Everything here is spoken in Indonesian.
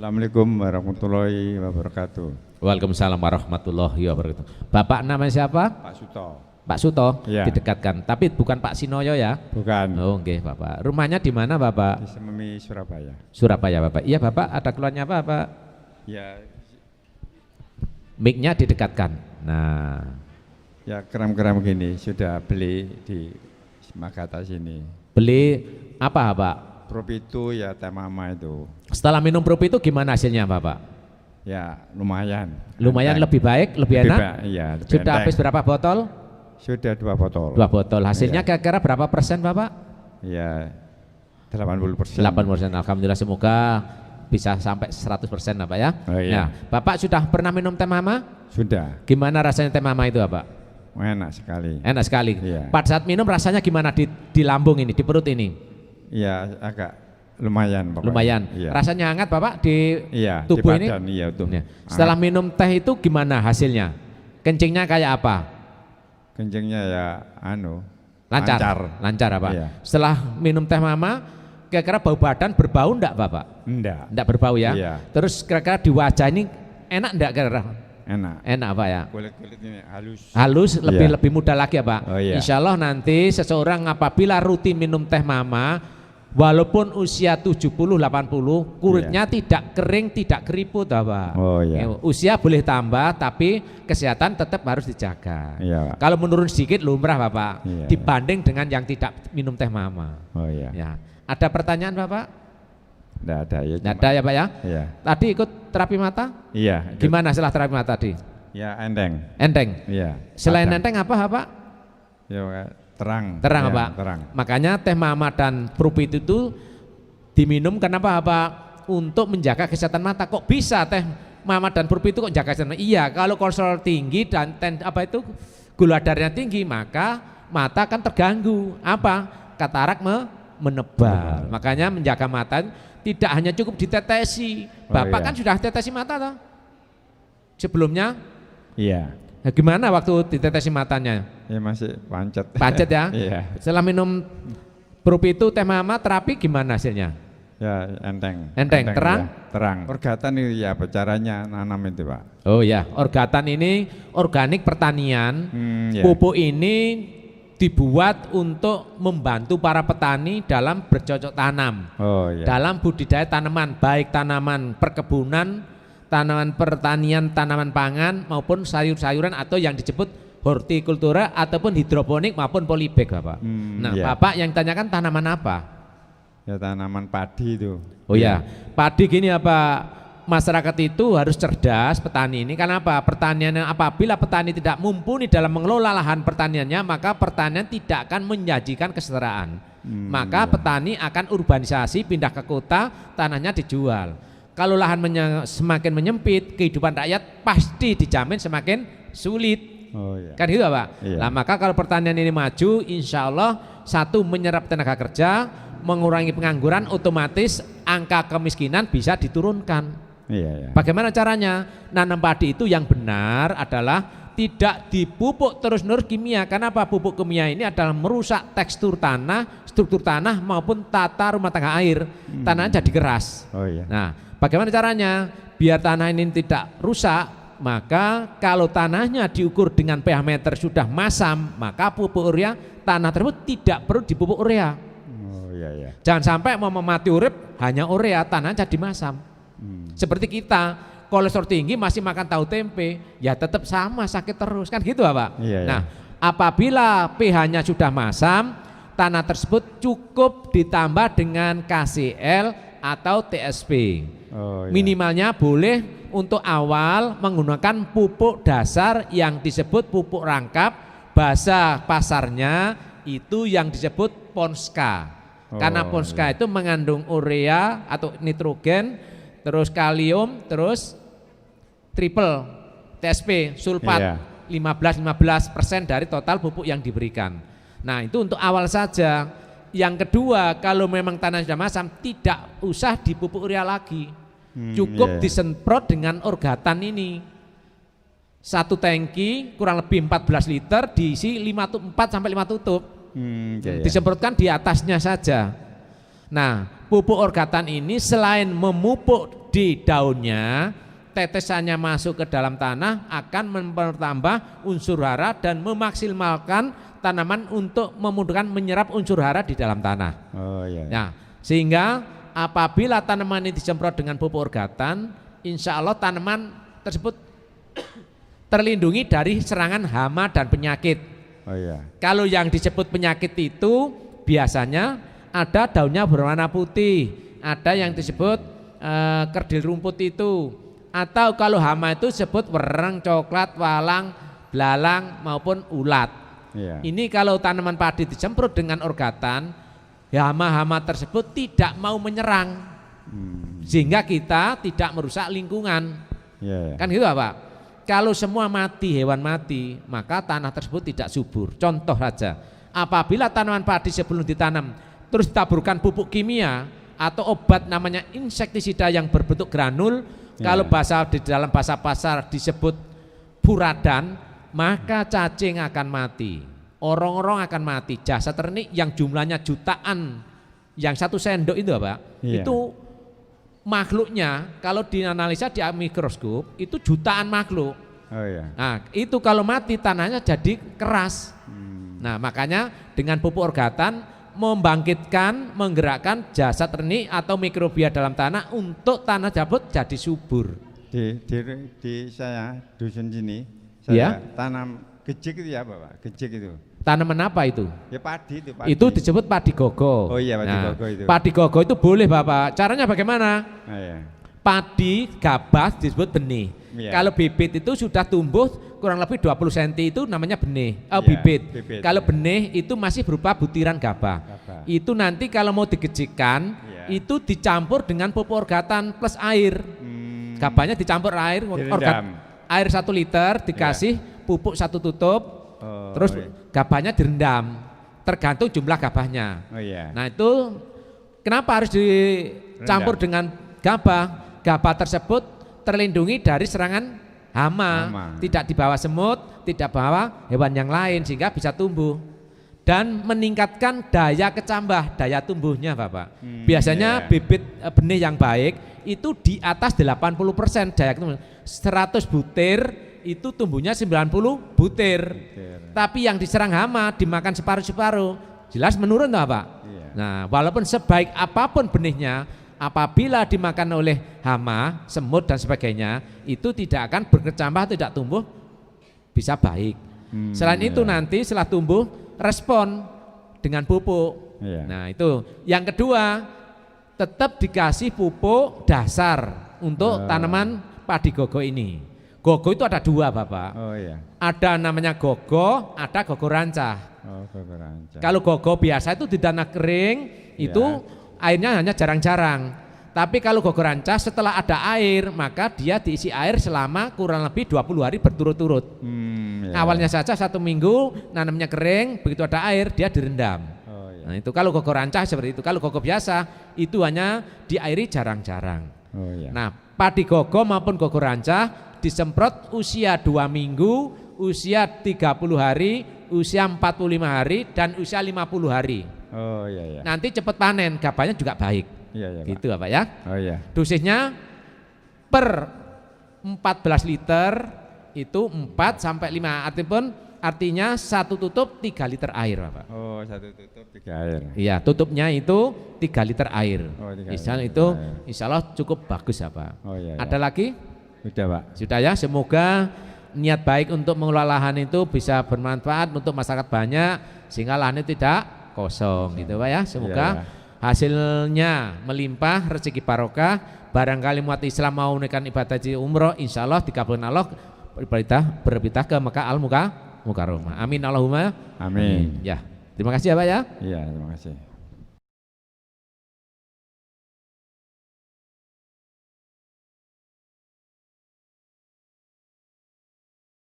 Assalamualaikum warahmatullahi wabarakatuh. Waalaikumsalam warahmatullahi wabarakatuh. Bapak namanya siapa? Pak Suto. Pak Suto, Ya. didekatkan. Tapi bukan Pak Sinoyo ya? Bukan. Oh, oke, Bapak. Rumahnya di mana, Di Bapak? Sememi, Surabaya. Surabaya, Bapak. Iya, Bapak. Ada keluarnya apa, Bapak? Ya, Mic-nya didekatkan. Nah, ya kram-kram gini sudah beli di Makata sini. beli apa, Pak? Prop itu ya teh mama itu. Setelah minum Propi itu gimana hasilnya, Bapak? Ya lumayan. Lumayan Enteng. lebih baik, lebih enak? Iya, lebih Sudah enteng. habis berapa botol? Sudah 2 botol. 2 botol. Hasilnya Iya. kira-kira berapa persen, Bapak? Ya 80%. 80%. Alhamdulillah, semoga bisa sampai 100% Bapak ya. Oh, iya. Nah, Bapak sudah pernah minum teh mama? Sudah. Gimana rasanya teh mama itu, Bapak? Enak sekali. Enak sekali. Iya. Pada saat minum rasanya gimana di lambung ini, di perut ini? Iya, agak lumayan pokoknya. Lumayan. Iya. Rasanya hangat, Bapak, di Iya, tubuh di ini? badan, iya, tuh. Ya. Setelah minum teh itu gimana hasilnya? Kencingnya kayak apa? Kencingnya ya Lancar. Lancar apa? Iya. Setelah minum teh mama, kira-kira bau badan berbau enggak, Bapak? Enggak. Enggak berbau ya? Iya. Terus kira-kira di wajah ini enak enggak kira-kira? Enak. Enak, Pak ya? Kulit-kulit ini halus. Halus, Iya. lebih mudah lagi ya, Pak. Oh, iya. Insya Allah nanti seseorang apabila rutin minum teh mama, walaupun usia 70-80, kulitnya tidak kering, tidak keriput, Pak. Oh, iya. Usia boleh tambah, tapi kesehatan tetap harus dijaga. Iya, Pak. Kalau menurun sedikit lumrah, Bapak, Iya, dibanding dengan yang tidak minum teh mama. Oh iya. Ya. Ada pertanyaan, Bapak? Enggak ada ya. Tidak ada ya, Pak ya? Iya. Tadi ikut terapi mata? Iya. Gimana setelah terapi mata tadi? Ya enteng. Enteng. Iya. Selain Padang. enteng apa, Pak? Ya terang. Terang, Ya, Pak. Terang. Makanya teh mama dan Propit itu diminum kenapa, Pak? Untuk menjaga kesehatan mata. Kok bisa teh mama dan Propit itu kok jaga kesehatan mata? Iya, kalau kolesterol tinggi dan gula darahnya tinggi, maka mata kan terganggu. Apa? Katarak menebal. Makanya menjaga mata tidak hanya cukup ditetesi. Bapak iya. kan sudah tetesi mata toh? Sebelumnya? Iya. Nah, gimana waktu ditetesi matanya? Ya masih pancet. Pancet ya? Iya. Setelah minum Propi itu teh mama terapi gimana hasilnya? Ya enteng. Enteng, terang? Ya. Terang. Orgatan itu ya apa caranya nanam itu, Pak? Oh ya, orgatan ini organik pertanian. Ya. Pupuk ini dibuat untuk membantu para petani dalam bercocok tanam. Oh iya. Dalam budidaya tanaman, baik tanaman perkebunan, tanaman pertanian, tanaman pangan maupun sayur-sayuran atau yang disebut hortikultura ataupun hidroponik maupun polybag, Bapak. Nah, iya. Bapak yang tanyakan tanaman apa? Ya tanaman padi itu. Oh ya, padi gini apa? Masyarakat itu harus cerdas, petani ini. Kenapa? Pertanian apabila petani tidak mumpuni dalam mengelola lahan pertaniannya, maka pertanian tidak akan menjanjikan kesetaraan. Maka petani akan urbanisasi, pindah ke kota, tanahnya dijual. Kalau lahan semakin menyempit, kehidupan rakyat pasti dijamin semakin sulit. Oh iya. Kan gitu, Pak? Iya. Nah, maka kalau pertanian ini maju, insya Allah satu menyerap tenaga kerja, mengurangi pengangguran, otomatis angka kemiskinan bisa diturunkan. Iya, iya. Bagaimana caranya? Nanam padi itu yang benar adalah tidak dipupuk terus-menerus kimia. Karena apa? Pupuk kimia ini adalah merusak tekstur tanah, struktur tanah maupun tata rumah tangga air. Tanahnya jadi keras. Oh iya. Nah, bagaimana caranya? Biar tanah ini tidak rusak, maka kalau tanahnya diukur dengan pH meter sudah masam, maka pupuk urea tanah tersebut tidak perlu dipupuk urea. Oh iya, iya. Jangan sampai mau mati urip hanya urea, tanah jadi masam. Seperti kita kolesterol tinggi masih makan tahu tempe, ya tetap sama sakit terus, kan gitu, Pak? Iya, Nah, apabila pH-nya sudah masam, tanah tersebut cukup ditambah dengan KCl atau TSP. Oh iya. Minimalnya boleh untuk awal menggunakan pupuk dasar yang disebut pupuk rangkap, bahasa pasarnya itu yang disebut Ponska. Karena Oh, Ponska itu mengandung urea atau nitrogen, terus kalium, terus triple TSP, sulfat, 15% dari total pupuk yang diberikan. Nah, itu untuk awal saja. Yang kedua, kalau memang tanah sudah masam, tidak usah dipupuk urea lagi. Cukup disemprot dengan orgatan ini. Satu tangki kurang lebih 14 liter diisi 4 sampai 5 tutup. Disemprotkan di atasnya saja. Nah, pupuk orgatan ini selain memupuk di daunnya, tetesannya masuk ke dalam tanah akan mempertambah unsur hara dan memaksimalkan tanaman untuk memudahkan menyerap unsur hara di dalam tanah. Oh iya. Nah, sehingga apabila tanaman ini disemprot dengan pupuk orgatan, insya Allah tanaman tersebut terlindungi dari serangan hama dan penyakit. Oh iya. Kalau yang disebut penyakit itu biasanya ada daunnya berwarna putih, ada yang disebut kerdil rumput itu, atau kalau hama itu disebut wereng, coklat, walang, belalang maupun ulat. Iya. Ini kalau tanaman padi disemprot dengan orgatan, hama-hama tersebut tidak mau menyerang, sehingga kita tidak merusak lingkungan. Iya. Kan gitu Pak? Kalau semua mati, hewan mati, maka tanah tersebut tidak subur. Contoh saja, apabila tanaman padi sebelum ditanam terus ditaburkan pupuk kimia atau obat namanya insektisida yang berbentuk granul, kalau di dalam bahasa pasar disebut furadan, maka cacing akan mati, orang-orang akan mati, jasad ternik yang jumlahnya jutaan, yang 1 sendok itu Pak, itu makhluknya kalau dianalisa di mikroskop itu jutaan makhluk. Oh iya. Nah itu kalau mati tanahnya jadi keras. Nah makanya dengan pupuk orgatan membangkitkan, menggerakkan jasad ternik atau mikrobia dalam tanah untuk tanah tersebut jadi subur. Di saya dusun sini, saya tanam gejik itu ya Pak, gejik itu. Tanaman apa itu? Ya padi itu. Padi. Itu disebut padi gogo. Oh iya padi gogo itu. Padi gogo itu boleh Bapak. Caranya bagaimana? Oh, iya. Padi gabah disebut benih. Iya. Kalau bibit itu sudah tumbuh kurang lebih 20 cm itu namanya benih. Bibit. Kalau benih itu masih berupa butiran gabah. Itu nanti kalau mau digejikkan itu dicampur dengan pupuk orgatan plus air. Gabahnya dicampur air, air 1 liter dikasih pupuk 1 tutup. Terus gabahnya direndam, tergantung jumlah gabahnya. Oh, iya. Nah itu kenapa harus dicampur dengan gabah? Gabah tersebut terlindungi dari serangan hama, tidak dibawa semut, tidak bawa hewan yang lain sehingga bisa tumbuh dan meningkatkan daya kecambah, daya tumbuhnya Bapak. Biasanya bibit benih yang baik itu di atas 80% daya kecambah. 100 butir itu tumbuhnya 90 butir. Tapi yang diserang hama dimakan separuh-separuh, jelas menurun toh Pak. Nah, walaupun sebaik apapun benihnya, apabila dimakan oleh hama, semut dan sebagainya, itu tidak akan berkecambah, tidak tumbuh bisa baik. Selain itu nanti setelah tumbuh respon dengan pupuk. Nah, itu. Yang kedua, tetap dikasih pupuk dasar untuk tanaman padi gogo ini. Gogo itu ada 2 Bapak. Oh iya. Ada namanya gogo, ada gogo rancah. Oh, gogo rancah. Kalau gogo biasa itu di tanah kering itu airnya hanya jarang-jarang. Tapi kalau gogo rancah setelah ada air maka dia diisi air selama kurang lebih 20 hari berturut-turut. Awalnya saja 1 minggu nanamnya kering, begitu ada air dia direndam. Oh, iya. Nah itu kalau gogo rancah seperti itu. Kalau gogo biasa itu hanya diairi jarang-jarang. Oh, iya. Nah padi gogo maupun gogo rancah disemprot usia 2 minggu, usia 30 hari, usia 45 hari, dan usia 50 hari. Oh iya, iya. Nanti cepat panen, gabahnya juga baik. Iya, iya, gitu Pak ya. Oh iya. Dosisnya per 14 liter itu 4 sampai 5, artinya 1 tutup 3 liter air Pak. Oh 1 tutup 3 air. Iya, tutupnya itu 3 liter air. Oh, insya Allah itu insya Allah cukup bagus ya Pak. Oh iya, iya. Ada lagi? Sudah Pak. Sudah ya, semoga niat baik untuk mengelola lahan itu bisa bermanfaat untuk masyarakat banyak sehingga lahan itu tidak kosong gitu Pak ya. Semoga hasilnya melimpah, rezeki barokah. Barangkali umat Islam mau menaikkan ibadah haji umroh, insya Allah dikabulkan Allah berpindah ke Mekah Al Mukarramah. Amin Allahumma. Amin. Ya, terima kasih ya Pak ya. Iya, terima kasih.